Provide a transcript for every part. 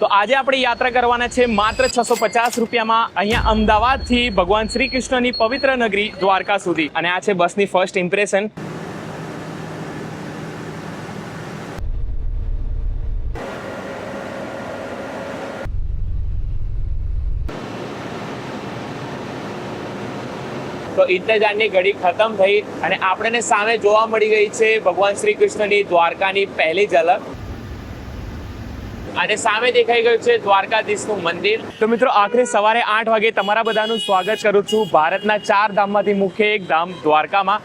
તો આજે આપણે યાત્રા કરવાના છે માત્ર 650 રૂપિયામાં અહીંયા અમદાવાદથી ભગવાન શ્રી કૃષ્ણની પવિત્ર નગરી દ્વારકા સુધી. અને આ છે બસની ફર્સ્ટ ઇમ્પ્રેશન. તો ઇંતજારની ઘડી ખતમ થઈ અને આપણને સામે જોવા મળી ગઈ છે ભગવાન શ્રી કૃષ્ણની દ્વારકાની પહેલી ઝલક. અને સામે દેખાઈ ગયું છે દ્વારકાધીશનું મંદિર. તો મિત્રો, આખરે સવારે 8 વાગે તમારા બધાનું સ્વાગત કરું છું ભારતના 4 ધામમાંથી મુખ્ય એક ધામ દ્વારકામાં.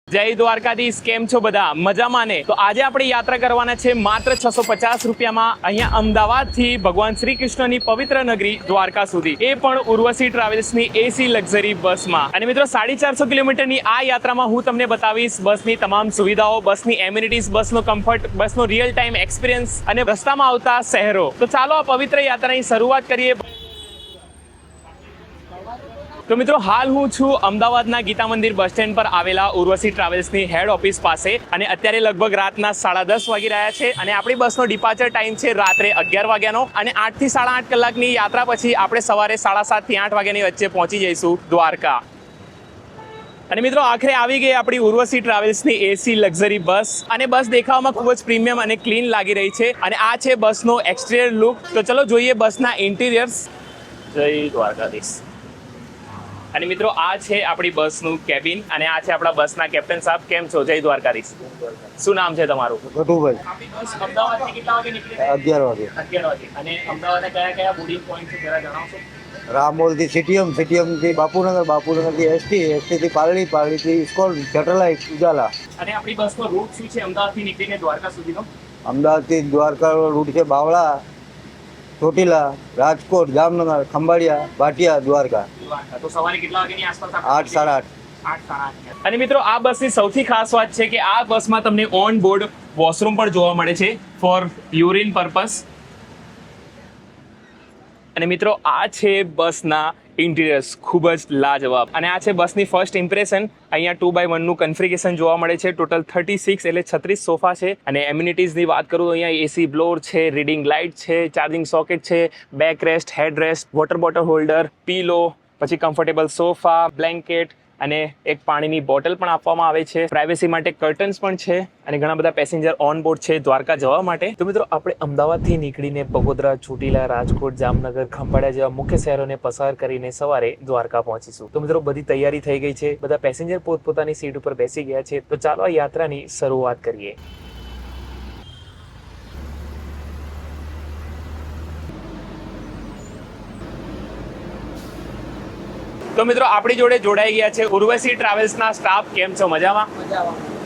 જય દ્વારકાધીશ. કેમ છો બધા? મજામાં ને? તો આજે આપણે યાત્રા કરવાના છે માત્ર 650 રૂપિયામાં અહીંયા અમદાવાદથી ભગવાન શ્રી કૃષ્ણની પવિત્ર નગરી દ્વારકા સુધી, એ પણ ઉર્વશી ટ્રાવેલ્સની એસી લક્ઝરી બસમાં. અને મિત્રો, 450 કિલોમીટરની આ યાત્રામાં હું તમને બતાવીશ બસની તમામ સુવિધાઓ, બસની એમ્યુનિટીઝ, બસનો કમ્ફર્ટ, બસનો રિયલ ટાઈમ એક્સપિરિયન્સ અને રસ્તામાં આવતા શહેરો. તો ચાલો આ પવિત્ર યાત્રાની શરૂઆત કરીએ. તો મિત્રો, હાલ હું છું અમદાવાદના ગીતા મંદિર બસ સ્ટેન્ડ પર આવેલા ઉર્વશી ટ્રાવેલ્સની હેડ ઓફિસ પાસે. અને અત્યારે લગભગ રાતના 10:30 વાગી રહ્યા છે અને આપણી બસનો ડિપાર્ચર ટાઈમ છે રાત્રે 11 વાગ્યાનો. અને 8 થી 8.5 કલાકની યાત્રા પછી આપણે સવારે 7:30 થી 8 વાગ્યાની વચ્ચે પહોંચી જઈશું દ્વારકા. અને મિત્રો, આખરે આવી ગઈ આપણી ઉર્વશી ટ્રાવેલ્સની એસી લક્ઝરી બસ. અને બસ દેખાવામાં ખૂબ જ પ્રીમિયમ અને ક્લીન લાગી રહી છે. અને આ છે બસનો એક્સટિરિયર લુક. તો ચલો જોઈએ બસના ઇન્ટિરિયર્સ. જય દ્વારકાધીશ. અને મિત્રો, આ છે આપણી બસનું કેબિન અને આ છે આપણા બસના કેપ્ટન સાહેબ. કેમ છો? જય દ્વારકાધીશ. શું નામ છે તમારું? ગઢુભાઈ. આપણી બસ અમદાવાદથી કેટલા વાગે નીકળી? 11 વાગે. 11 વાગે. અને અમદાવાદના કયા કયા બોર્ડિંગ પોઈન્ટ છે જરા જણાવશો? રામોલથી સીટીએમ, સીટીએમથી બાપુનગર, બાપુનગરથી એસટી, એસટીથી પાલડી, પાલડીથી ઇસ્કોન, સેટેલાઇટ, ઉજાલા. અને આપણી બસનો રૂટ શું છે અમદાવાદથી નીકળીને દ્વારકા સુધીનો? અમદાવાદથી દ્વારકા રૂટ છે બાવળા, ચોટીલા, રાજકોટ, જામનગર, ખંભાળિયા, ભાટિયા, દ્વારકા. તો સવારે કેટલા વાગ્યાની આસપાસ? 8, 8:30. 8:30. અને મિત્રો, આ બસની સૌથી ખાસ વાત છે કે આ બસમાં તમને ઓન બોર્ડ વોશરૂમ પણ જોવા મળે છે ફોર યુરિન પર્પસ. અને મિત્રો, આ છે બસના ઇન્ટિરિયર્સ, ખૂબ જ લાજવાબ. અને આ છે બસની ફર્સ્ટ ઇમ્પ્રેશન. અહીંયા 2x1 નું કન્ફિગરેશન જોવા મળે છે. ટોટલ 36 એટલે 36 સોફા છે. અને એમ્યુનિટીઝની વાત કરું તો અહીંયા એસી બ્લોર છે, રીડિંગ લાઇટ છે, ચાર્જિંગ સોકેટ છે, બેક રેસ્ટ, હેડ રેસ્ટ, વોટર બોટલ હોલ્ડર, પીલો, પછી કમ્ફર્ટેબલ સોફા, બ્લેન્કેટ અને એક પાણીની બોટલ પણ આપવામાં આવે છે. પ્રાઇવેસી માટે કર્ટન્સ પણ છે. અને ઘણા બધા પેસેન્જર ઓન બોર્ડ છે દ્વારકા જવા માટે. તો મિત્રો, આપણે અમદાવાદથી નીકળીને બગોદરા, ચોટીલા, રાજકોટ, જામનગર, ખંભાળિયા જેવા મુખ્ય શહેરોને પસાર કરીને સવારે દ્વારકા પહોંચીશું. તો મિત્રો, બધી તૈયારી થઈ ગઈ છે. બધા પેસેન્જર પોતપોતાની સીટ ઉપર બેસી ગયા છે. તો ચાલો આ યાત્રાની શરૂઆત કરીએ. તો મિત્રો, આપણી જોડે જોડાઈ ગયા છે ઉર્વશી ટ્રાવેલ્સના સ્ટાફ. કેમ છો? મજામાં?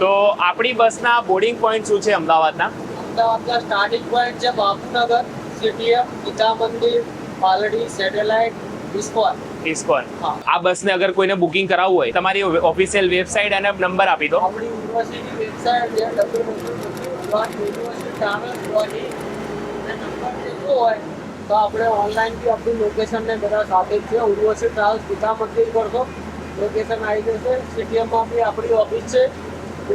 તો આપણી બસના બોર્ડિંગ પોઈન્ટ શું છે અમદાવાદના? અમદાવાદના સ્ટાર્ટિંગ પોઈન્ટ છે બાપુનગર, સીટીએમ, ગીતા મંદિર, પાલડી, સેટેલાઇટ, ઇસ્કોન. આ બસને અગર કોઈને બુકિંગ કરાવવું હોય, તમારી ઓફિશિયલ વેબસાઇટ અને નંબર આપી દો. આપણી યુનિવર્સિટી વેબસાઇટ છે www.universitytravel.in. નંબર જોઈતો હોય તો આપણે ઓનલાઈન બી આપણી લોકેશન ને બધા સાથે જ છે. ઉર્વશી ટ્રાવેલ્સ ગીતા મંદિર કરશો, લોકેશન આવી જશે. સીટીએમમાં બી આપણી ઓફિસ છે.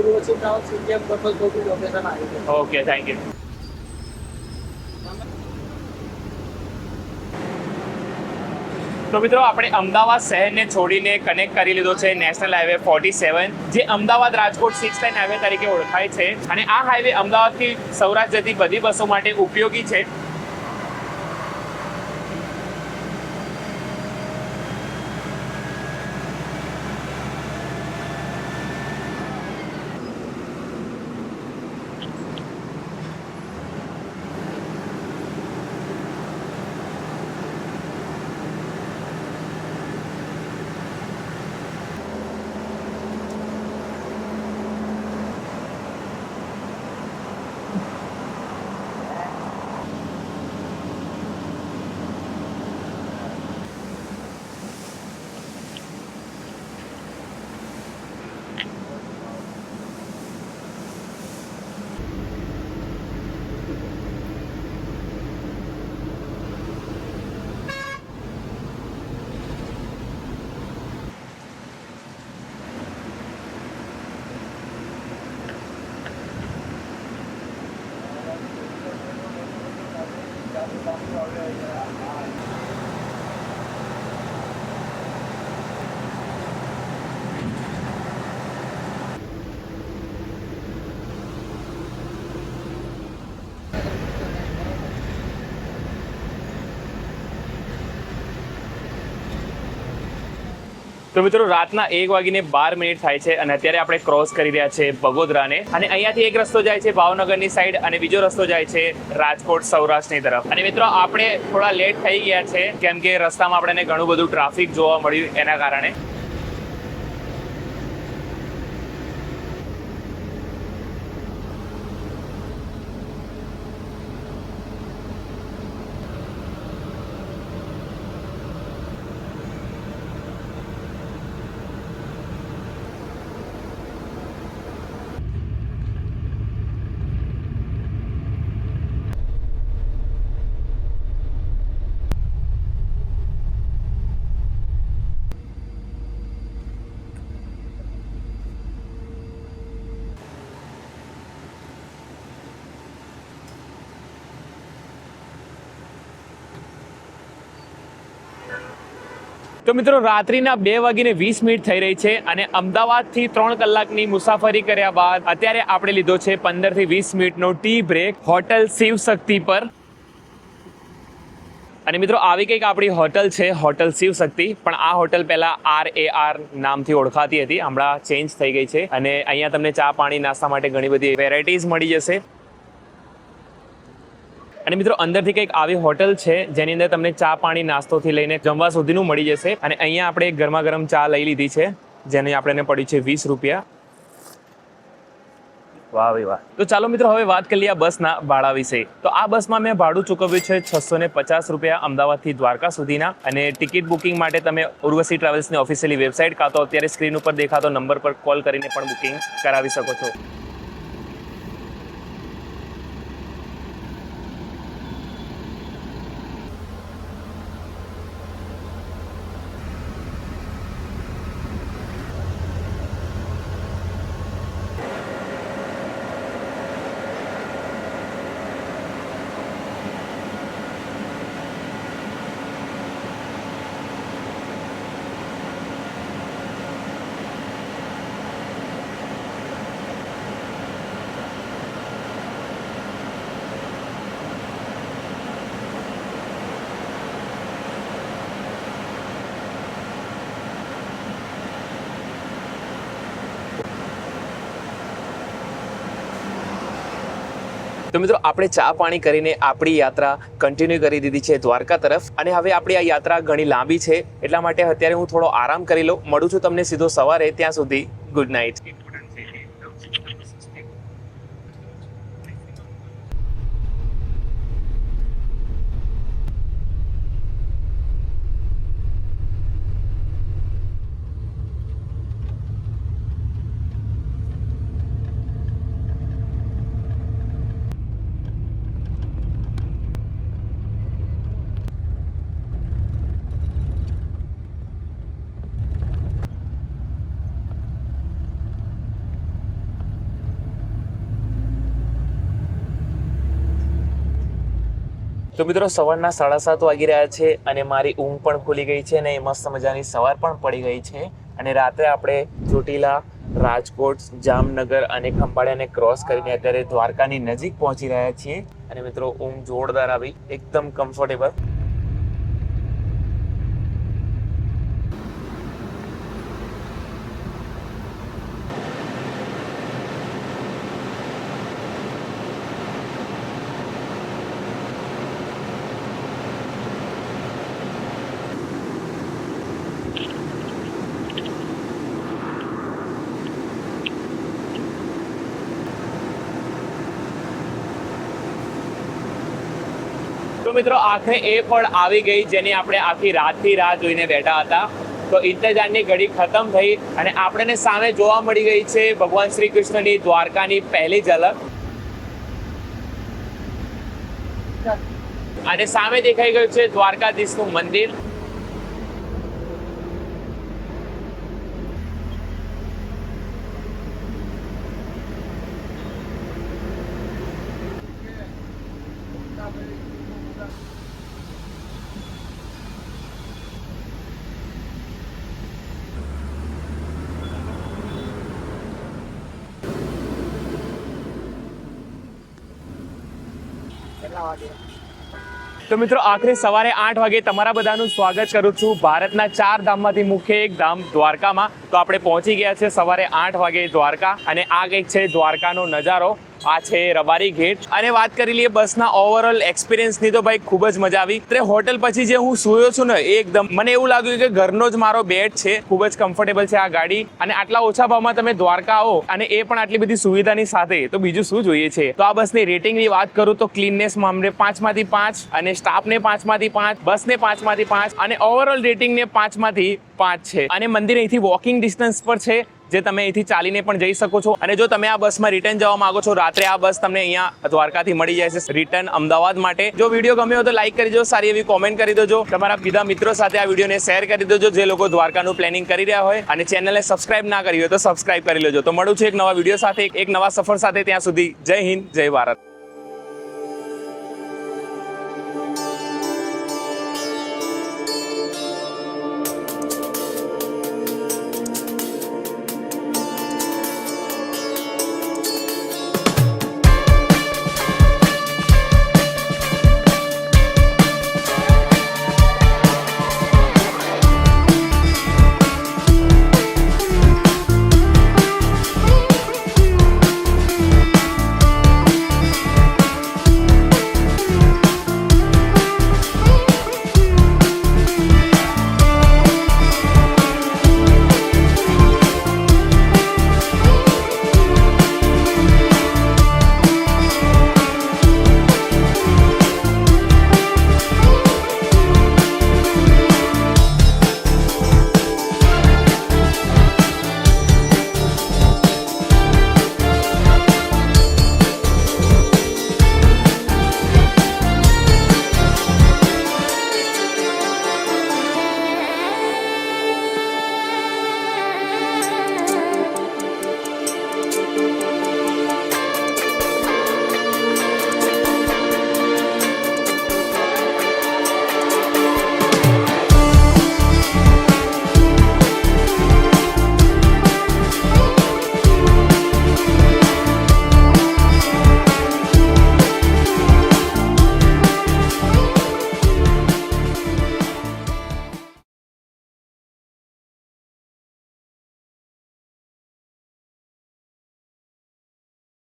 ઉર્વશી ટ્રાવેલ્સ સીટીએમ કરશો તો બી લોકેશન આવી જશે. Okay, thank you. તો મિત્રો, આપણે અમદાવાદ શહેરને છોડીને કનેક્ટ કરી લીધો છે નેશનલ હાઈવે 47, જે અમદાવાદ રાજકોટ 6 લાઇન હાઈવે તરીકે ઓળખાય છે. અને આ હાઈવે અમદાવાદથી સૌરાષ્ટ્ર જતી બધી બસો માટે ઉપયોગી છે. તો મિત્રો રાતના 1:12 થાય છે અને અત્યારે આપણે ક્રોસ કરી રહ્યા છે બગોદરાને, અને અહીંયાથી એક રસ્તો જાય છે ભાવનગરની સાઈડ અને બીજો રસ્તો જાય છે રાજકોટ સૌરાષ્ટ્રની તરફ. અને મિત્રો આપણે થોડા લેટ થઈ ગયા છે કેમ કે રસ્તામાં આપણને ઘણું બધું ટ્રાફિક જોવા મળ્યું એના કારણે. તો મિત્રો રાત્રિના 2:20 થઈ રહી છે અને અમદાવાદથી 3 કલાકની મુસાફરી કર્યા બાદ અત્યારે આપણે લીધો છે 15 થી 20 મિનિટનો ટી બ્રેક હોટલ શિવ શક્તિ પર. અને મિત્રો આવી કંઈક આપણી હોટલ છે, હોટલ શિવ શક્તિ. પણ આ હોટલ પહેલા RAR નામથી ઓળખાતી હતી, હમણાં ચેન્જ થઈ ગઈ છે અને અહીંયા તમને ચા પાણી નાસ્તા માટે ઘણી બધી વેરાયટીઝ મળી જશે. અને મિત્રો અંદરથી કંઈક આવી હોટલ છે જેની અંદર તમને ચા પાણી નાસ્તોથી લઈને જમવા સુધીનું મળી જશે. અને અહીંયા આપણે ગરમા ગરમ ચા લઈ લીધી છે જેની આપણને પડી છે 20 રૂપિયા. વાહ ભાઈ વાહ. તો ચાલો મિત્રો હવે વાત કરી લઈએ બસના ભાડા વિશે. તો આ બસમાં મેં ભાડું ચૂકવ્યું છે 650 રૂપિયા અમદાવાદથી દ્વારકા સુધીના. અને ટિકિટ બુકિંગ માટે તમે ઉર્વશી ટ્રાવેલ્સની ઓફિશિયલી વેબસાઇટ કાં તો અત્યારે સ્ક્રીન ઉપર દેખાતો નંબર પર કોલ કરીને પણ બુકિંગ કરાવી શકો છો. તો મિત્રો આપણે ચા પાણી કરીને આપણી યાત્રા કન્ટિન્યુ કરી દીધી છે દ્વારકા તરફ. અને હવે આપણી આ યાત્રા ઘણી લાંબી છે એટલા માટે અત્યારે હું થોડો આરામ કરી લઉં. મળું છું તમને સીધો સવારે, ત્યાં સુધી ગુડ નાઇટ. તો મિત્રો સવારના 7:30 વાગી રહ્યા છે અને મારી ઊંઘ પણ ખુલી ગઈ છે અને મસ્ત મજાની સવાર પણ પડી ગઈ છે. અને રાત્રે આપણે ચોટીલા, રાજકોટ, જામનગર અને ખંભાળિયાને ક્રોસ કરીને અત્યારે દ્વારકાની નજીક પહોંચી રહ્યા છીએ. અને મિત્રો ઊંઘ જોરદાર આવી, એકદમ કમ્ફર્ટેબલ. તો મિત્રો આખરે એ પણ આવી ગઈ જેની આપણે આખી રાતથી રાહ જોઈને બેઠા હતા. તો ઇંતજારની ઘડી ખતમ થઈ અને આપણને સામે જોવા મળી ગઈ છે ભગવાન શ્રી કૃષ્ણની દ્વારકાની પહેલી ઝલક. અને સામે દેખાઈ ગયું છે દ્વારકાધીશનું મંદિર. તો મિત્રો આખરે સવારે 8 વાગે તમારા બધાનું સ્વાગત કરું છું ભારતના 4 ધામમાંથી મુખ્ય એક ધામ દ્વારકામાં. તો આપણે પહોંચી ગયા છે સવારે 8 વાગે દ્વારકા, અને આ કંઈક છે દ્વારકાનો નજારો. આ છે રબારી ગેટ. અને વાત કરી લઈએ બસના ઓવરઓલ એક્સપિરિયન્સની તો ભાઈ ખૂબ જ મજા આવી. એટલે હોટલ પછી જે હું સૂયો છું ને એકદમ મને એવું લાગ્યું કે ઘરનો જ મારો બેડ છે. ખૂબ જ કમ્ફર્ટેબલ છે આ ગાડી, અને આટલા ઓછા ભાવમાં તમે દ્વારકા આવો અને એ પણ આટલી બધી સુવિધાની સાથે, તો બીજું શું જોઈએ છે. તો આ બસની રેટિંગની વાત કરું તો ક્લીનનેસ મામલે 5 માંથી 5, અને સ્ટાફને 5 માંથી 5, બસને 5 માંથી 5, અને ઓવરઓલ રેટિંગને 5 માંથી 5 છે. અને મંદિર અહીંથી વોકિંગ ડિસ્ટન્સ પર છે, જે તમે અહીંથી ચાલીને પણ જઈ શકો છો. અને જો તમે આ બસમાં રિટર્ન જવા માંગો છો રાત્રે, આ બસ તમને અહીંયા દ્વારકાથી મળી જાય છે રિટર્ન અમદાવાદ માટે. જો વિડીયો ગમ્યો હોય તો લાઈક કરી દો, સારી એવી કોમેન્ટ કરી દેજો, તમારા બીજા મિત્રો સાથે આ વિડીયોને શેર કરી દેજો જે લોકો દ્વારકાનું પ્લાનિંગ કરી રહ્યા હોય, અને ચેનલને સબસ્ક્રાઇબ ના કરી હોય તો સબસ્ક્રાઇબ કરી લેજો. તો મળું છું એક નવા વિડીયો સાથે, એક નવા સફર સાથે. ત્યાં સુધી જય હિન્દ, જય ભારત.